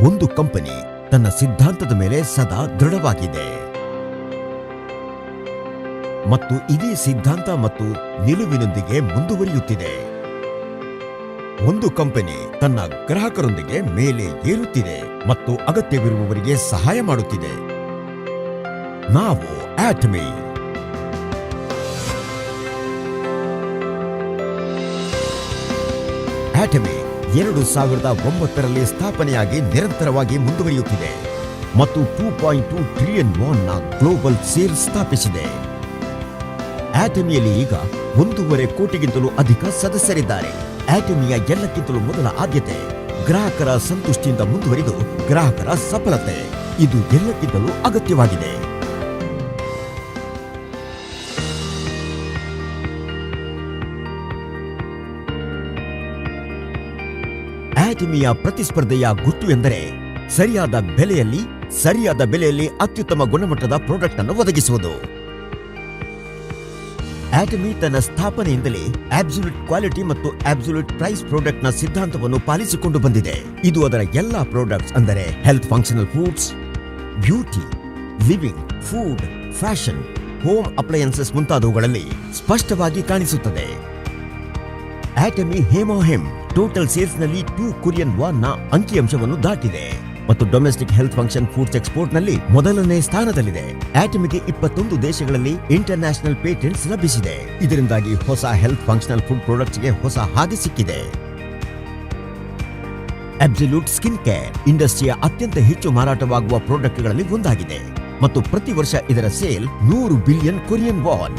ಒಂದು ಕಂಪನಿ ತನ್ನ ಸಿದ್ಧಾಂತದ ಮೇಲೆ ಸದಾ ದೃಢವಾಗಿದೆ ಮತ್ತು ಇದೇ ಸಿದ್ಧಾಂತ ಮತ್ತು ನಿಲುವಿನೊಂದಿಗೆ ಮುಂದುವರಿಯುತ್ತಿದೆ. ಒಂದು ಕಂಪನಿ ತನ್ನ ಗ್ರಾಹಕರೊಂದಿಗೆ ಮೇಲೆ ಏರುತ್ತಿದೆ ಮತ್ತು ಅಗತ್ಯವಿರುವವರಿಗೆ ಸಹಾಯ ಮಾಡುತ್ತಿದೆ. ನಾವು ಆಟಮಿ. ಆಟಮಿ 2009ರಲ್ಲಿ ಸ್ಥಾಪನೆಯಾಗಿ ನಿರಂತರವಾಗಿ ಮುಂದುವರಿಯುತ್ತಿದೆ ಮತ್ತು $2.2 ಟ್ರಿಲಿಯನ್ ನ ಗ್ಲೋಬಲ್ ಸೇಲ್ಸ್ ಸ್ಥಾಪಿಸಿದೆ. ಆಟಮಿಯಲ್ಲಿ ಈಗ 1.5 ಕೋಟಿಗಿಂತಲೂ ಅಧಿಕ ಸದಸ್ಯರಿದ್ದಾರೆ. ಆಟಮಿಯ ಎಲ್ಲಕ್ಕಿಂತಲೂ ಮೊದಲ ಆದ್ಯತೆ ಗ್ರಾಹಕರ ಸಂತುಷ್ಟಿಯಿಂದ ಮುಂದುವರಿದು ಗ್ರಾಹಕರ ಸಫಲತೆ. ಇದು ಎಲ್ಲಕ್ಕಿಂತಲೂ ಅಗತ್ಯವಾಗಿದೆ. ಆಟಮಿಯ ಪ್ರತಿಸ್ಪರ್ಧೆಯ ಗುಟ್ಟು ಎಂದರೆ ಸರಿಯಾದ ಬೆಲೆಯಲ್ಲಿ ಅತ್ಯುತ್ತಮ ಗುಣಮಟ್ಟದ ಪ್ರಾಡಕ್ಟ್ ಅನ್ನು ಒದಗಿಸುವುದು. ಆಟಮಿ ತನ್ನ ಸ್ಥಾಪನೆಯಿಂದಲೇ ಅಬ್ಸಲ್ಯೂಟ್ ಕ್ವಾಲಿಟಿ ಮತ್ತು ಅಬ್ಸಲ್ಯೂಟ್ ಪ್ರೈಸ್ ಪ್ರಾಡಕ್ಟ್ ನ ಸಿದ್ಧಾಂತವನ್ನು ಪಾಲಿಸಿಕೊಂಡು ಬಂದಿದೆ. ಇದು ಅದರ ಎಲ್ಲಾ ಪ್ರಾಡಕ್ಟ್ಸ್ ಅಂದರೆ health functional foods, beauty, living, food, fashion, home appliances ಮುಂತಾದವುಗಳಲ್ಲಿ ಸ್ಪಷ್ಟವಾಗಿ ಕಾಣಿಸುತ್ತದೆ. ಆಟಮಿ ಹೇಮೋಹೆಮ್ ಟೋಟಲ್ ಸೇಲ್ಸ್ ನಲ್ಲಿ $2 ಕೊರಿಯನ್ ನ ಅಂಕಿಅಂಶವನ್ನು ದಾಟಿದೆ ಮತ್ತು domestic health function foods export ನಲ್ಲಿ ಮೊದಲನೇ ಸ್ಥಾನದಲ್ಲಿದೆ. ಆಟಮಿಗೆ 21 ದೇಶಗಳಲ್ಲಿ ಇಂಟರ್ನ್ಯಾಷನಲ್ ಪೇಟೆಂಟ್ಸ್ ಲಭಿಸಿದೆ. ಇದರಿಂದಾಗಿ ಹೊಸ ಹೆಲ್ತ್ ಫಂಕ್ಷನಲ್ ಫುಡ್ ಪ್ರಾಡಕ್ಟ್ಸ್ ಗೆ ಹೊಸ ಹಾದಿ ಸಿಕ್ಕಿದೆ. ಅಬ್ಸಲ್ಯೂಟ್ ಸ್ಕಿನ್ ಕೇರ್ ಇಂಡಸ್ಟ್ರಿಯ ಅತ್ಯಂತ ಹೆಚ್ಚು ಮಾರಾಟವಾಗುವ ಪ್ರಾಡಕ್ಟ್ಗಳಲ್ಲಿ ಒಂದಾಗಿದೆ ಮತ್ತು ಪ್ರತಿ ವರ್ಷ ಇದರ sale $100 billion Korean won.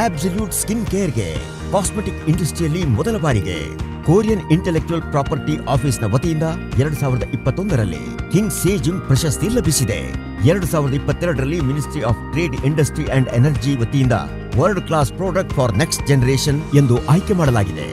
Absolute skin ಕೇರ್ಗೆ ಕಾಸ್ಮೆಟಿಕ್ ಇಂಡಸ್ಟ್ರಿಯಲ್ಲಿ ಮೊದಲ ಬಾರಿಗೆ ಕೊರಿಯನ್ ಇಂಟೆಲೆಕ್ಚುಯಲ್ ಪ್ರಾಪರ್ಟಿ ಆಫೀಸ್ನ ವತಿಯಿಂದ 2021ರಲ್ಲಿ ಕಿಂಗ್ ಸೇಜುಂಗ್ ಪ್ರಶಸ್ತಿ ಲಭಿಸಿದೆ. 2022ರಲ್ಲಿ ministry of trade, industry and energy ವತಿಯಿಂದ world class product for next generation ಎಂದು ಆಯ್ಕೆ ಮಾಡಲಾಗಿದೆ.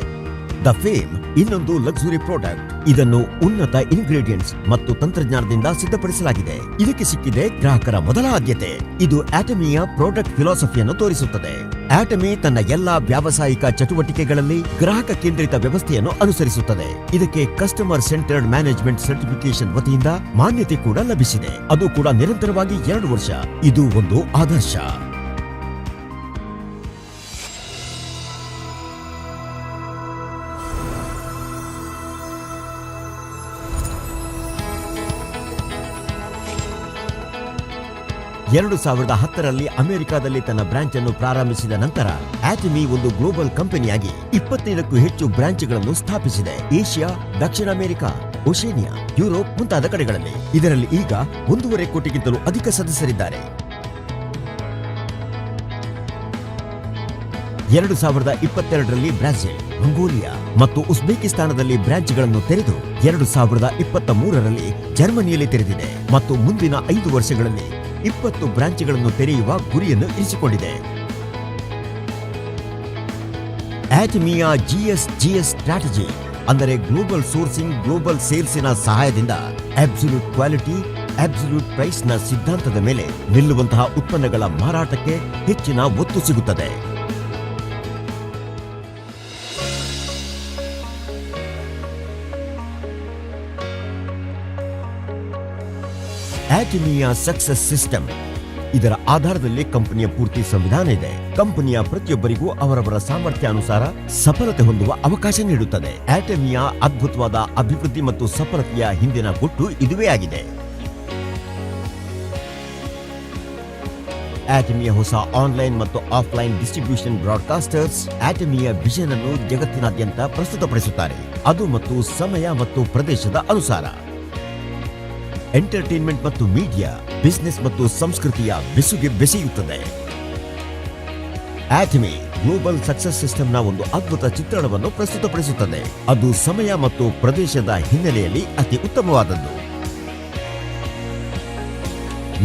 ದ ಫೇಮ್ ಇನ್ನೊಂದು ಲಕ್ಸುರಿ ಪ್ರಾಡಕ್ಟ್. ಇದನ್ನು ಉನ್ನತ ಇಂಗ್ರೀಡಿಯೆಂಟ್ಸ್ ಮತ್ತು ತಂತ್ರಜ್ಞಾನದಿಂದ ಸಿದ್ಧಪಡಿಸಲಾಗಿದೆ. ಇದಕ್ಕೆ ಸಿಕ್ಕಿದೆ ಗ್ರಾಹಕರ ಮೊದಲ ಆದ್ಯತೆ. ಇದು ಆಟಮಿಯ ಪ್ರಾಡಕ್ಟ್ ಫಿಲಾಸಫಿಯನ್ನು ತೋರಿಸುತ್ತದೆ. ಆಟಮಿ ತನ್ನ ಎಲ್ಲಾ ವ್ಯಾವಸಾಯಿಕ ಚಟುವಟಿಕೆಗಳಲ್ಲಿ ಗ್ರಾಹಕ ಕೇಂದ್ರಿತ ವ್ಯವಸ್ಥೆಯನ್ನು ಅನುಸರಿಸುತ್ತದೆ. ಇದಕ್ಕೆ ಕಸ್ಟಮರ್ ಸೆಂಟರ್ಡ್ ಮ್ಯಾನೇಜ್ಮೆಂಟ್ ಸರ್ಟಿಫಿಕೇಶನ್ ವತಿಯಿಂದ ಮಾನ್ಯತೆ ಕೂಡ ಲಭಿಸಿದೆ. ಅದು ಕೂಡ ನಿರಂತರವಾಗಿ 2 ವರ್ಷ. ಇದು ಒಂದು ಆದರ್ಶ. ರಲ್ಲಿ ಅಮೆರಿಕಾದಲ್ಲಿ ತನ್ನ ಬ್ರಾಂಚ್ ಅನ್ನು ಪ್ರಾರಂಭಿಸಿದ ನಂತರ ಆಟಮಿ ಒಂದು ಗ್ಲೋಬಲ್ ಕಂಪನಿಯಾಗಿ 25ಕ್ಕೂ ಹೆಚ್ಚು ಬ್ರಾಂಚ್ಗಳನ್ನು ಸ್ಥಾಪಿಸಿದೆ. ಏಷ್ಯಾ, ದಕ್ಷಿಣ ಅಮೆರಿಕ, ಓಷೇನಿಯಾ, ಯುರೋಪ್ ಮುಂತಾದ ಕಡೆಗಳಲ್ಲಿ. ಇದರಲ್ಲಿ ಈಗ 1.5 ಕೋಟಿಗಿಂತಲೂ ಅಧಿಕ ಸದಸ್ಯರಿದ್ದಾರೆ. 2022ರಲ್ಲಿ ಬ್ರಾಜಿಲ್, ಮಂಗೋಲಿಯಾ ಮತ್ತು ಉಜ್ಬೇಕಿಸ್ತಾನದಲ್ಲಿ ಬ್ರಾಂಚ್ಗಳನ್ನು ತೆರೆದು 2023ರಲ್ಲಿ ಜರ್ಮನಿಯಲ್ಲಿ ತೆರೆದಿದೆ ಮತ್ತು ಮುಂದಿನ 5 ವರ್ಷಗಳಲ್ಲಿ 20 ಬ್ರಾಂಚ್ಗಳನ್ನು ತೆರೆಯುವ ಗುರಿಯನ್ನು ಇರಿಸಿಕೊಂಡಿದೆ. ಆಟಮಿಯ GS ಸ್ಟ್ರಾಟಜಿ ಅಂದರೆ ಗ್ಲೋಬಲ್ ಸೋರ್ಸಿಂಗ್, ಗ್ಲೋಬಲ್ ಸೇಲ್ಸಿನ ಸಹಾಯದಿಂದ ಅಬ್ಸಲ್ಯೂಟ್ ಕ್ವಾಲಿಟಿ, ಅಬ್ಸಲ್ಯೂಟ್ ಪ್ರೈಸ್ ನ ಸಿದ್ಧಾಂತದ ಮೇಲೆ ನಿಲ್ಲುವಂತಹ ಉತ್ಪನ್ನಗಳ ಮಾರಾಟಕ್ಕೆ ಹೆಚ್ಚಿನ ಒತ್ತು ಸಿಗುತ್ತದೆ. ಆಟಮಿಯ ಸಕ್ಸಸ್ ಸಿಸ್ಟಮ್. ಇದರ ಆಧಾರದಲ್ಲಿ ಕಂಪನಿಯ ಪೂರ್ತಿ ಸಂವಿಧಾನ ಇದೆ. ಕಂಪನಿಯ ಪ್ರತಿಯೊಬ್ಬರಿಗೂ ಅವರವರ ಸಾಮರ್ಥ್ಯಾನುಸಾರ ಸಫಲತೆ ಹೊಂದುವ ಅವಕಾಶ ನೀಡುತ್ತದೆ. ಆಟಮಿಯ ಅದ್ಭುತವಾದ ಅಭಿವೃದ್ಧಿ ಮತ್ತು ಸಫಲತೆಯ ಹಿಂದಿನ ಗುಟ್ಟು ಇದುವೇ ಆಗಿದೆ. ಆಟಮಿಯ ಹೊಸ ಆನ್ಲೈನ್ ಮತ್ತು ಆಫ್ಲೈನ್ ಡಿಸ್ಟ್ರಿಬ್ಯೂಷನ್ ಬ್ರಾಡ್ಕಾಸ್ಟರ್ಸ್ ಆಟಮಿಯ ವಿಷನ್ ಅನ್ನು ಜಗತ್ತಿನಾದ್ಯಂತ ಪ್ರಸ್ತುತಪಡಿಸುತ್ತಾರೆ. ಅದು ಮತ್ತು ಸಮಯ ಮತ್ತು ಪ್ರದೇಶದ ಅನುಸಾರ. ಎಂಟರ್ಟೈನ್ಮೆಂಟ್ ಮತ್ತು ಮೀಡಿಯಾ, ಬಿಸಿನೆಸ್ ಮತ್ತು ಸಂಸ್ಕೃತಿಯ ಬೆಸುಗೆ ಬೆಸೆಯುತ್ತದೆ. ಆಟಮಿ ಗ್ಲೋಬಲ್ ಸಕ್ಸಸ್ ಸಿಸ್ಟಮ್ನ ಒಂದು ಅದ್ಭುತ ಚಿತ್ರಣವನ್ನು ಪ್ರಸ್ತುತಪಡಿಸುತ್ತದೆ. ಅದು ಸಮಯ ಮತ್ತು ಪ್ರದೇಶದ ಹಿನ್ನೆಲೆಯಲ್ಲಿ ಅತಿ ಉತ್ತಮವಾದದ್ದು.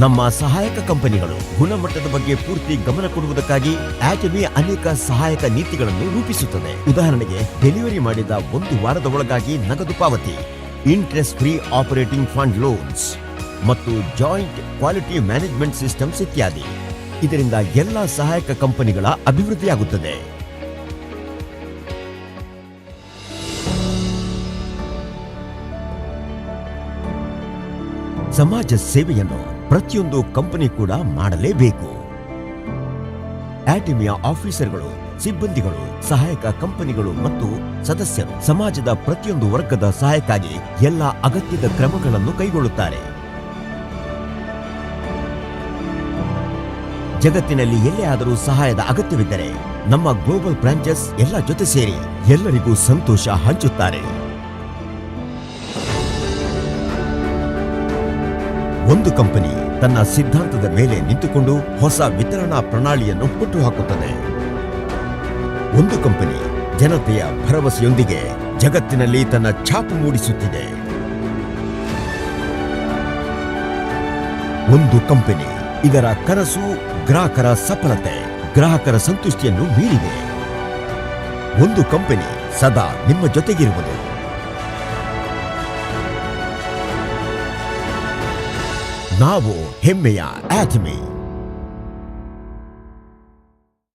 ನಮ್ಮ ಸಹಾಯಕ ಕಂಪನಿಗಳು ಗುಣಮಟ್ಟದ ಬಗ್ಗೆ ಪೂರ್ತಿ ಗಮನ ಕೊಡುವುದಕ್ಕಾಗಿ ಆಟಮಿ ಅನೇಕ ಸಹಾಯಕ ನೀತಿಗಳನ್ನು ರೂಪಿಸುತ್ತದೆ. ಉದಾಹರಣೆಗೆ, ಡೆಲಿವರಿ ಮಾಡಿದ 1 ವಾರದ ಒಳಗಾಗಿ ನಗದು ಪಾವತಿ, interest free operating fund loans ಮತ್ತು ಜಾಯಿಂಟ್ ಕ್ವಾಲಿಟಿ ಮ್ಯಾನೇಜ್ಮೆಂಟ್ ಸಿಸ್ಟಮ್ಸ್ ಇತ್ಯಾದಿ. ಇದರಿಂದ ಎಲ್ಲ ಸಹಾಯಕ ಕಂಪನಿಗಳ ಅಭಿವೃದ್ಧಿಯಾಗುತ್ತದೆ. ಸಮಾಜ ಸೇವೆಯನ್ನು ಪ್ರತಿಯೊಂದು ಕಂಪನಿ ಕೂಡ ಮಾಡಲೇಬೇಕು. ಆಟಿಮಿಯ ಆಫೀಸರ್ಗಳು, ಸಿಬ್ಬಂದಿಗಳು, ಸಹಾಯಕ ಕಂಪನಿಗಳು ಮತ್ತು ಸದಸ್ಯರು ಸಮಾಜದ ಪ್ರತಿಯೊಂದು ವರ್ಗದ ಸಹಾಯಕ್ಕಾಗಿ ಎಲ್ಲ ಅಗತ್ಯದ ಕ್ರಮಗಳನ್ನು ಕೈಗೊಳ್ಳುತ್ತಾರೆ. ಜಗತ್ತಿನಲ್ಲಿ ಎಲ್ಲೇ ಆದರೂ ಸಹಾಯದ ಅಗತ್ಯವಿದ್ದರೆ ನಮ್ಮ ಗ್ಲೋಬಲ್ ಬ್ರಾಂಚಸ್ ಎಲ್ಲ ಜೊತೆ ಸೇರಿ ಎಲ್ಲರಿಗೂ ಸಂತೋಷ ಹಂಚುತ್ತಾರೆ. ಒಂದು ಕಂಪನಿ ತನ್ನ ಸಿದ್ಧಾಂತದ ಮೇಲೆ ನಿಂತುಕೊಂಡು ಹೊಸ ವಿತರಣಾ ಪ್ರಣಾಳಿಯನ್ನು ಹುಟ್ಟುಹಾಕುತ್ತದೆ. ಒಂದು ಕಂಪನಿ ಜನತೆಯ ಭರವಸೆಯೊಂದಿಗೆ ಜಗತ್ತಿನಲ್ಲಿ ತನ್ನ ಛಾಪು ಮೂಡಿಸುತ್ತಿದೆ. ಒಂದು ಕಂಪನಿ ಇದರ ಕನಸು ಗ್ರಾಹಕರ ಸಫಲತೆ, ಗ್ರಾಹಕರ ಸಂತುಷ್ಟಿಯನ್ನು ಮೀರಿದೆ. ಒಂದು ಕಂಪನಿ ಸದಾ ನಿಮ್ಮ ಜೊತೆಗಿರುವುದು. ನಾವು ಹೆಮ್ಮೆಯ ಆಟಿಮಿ.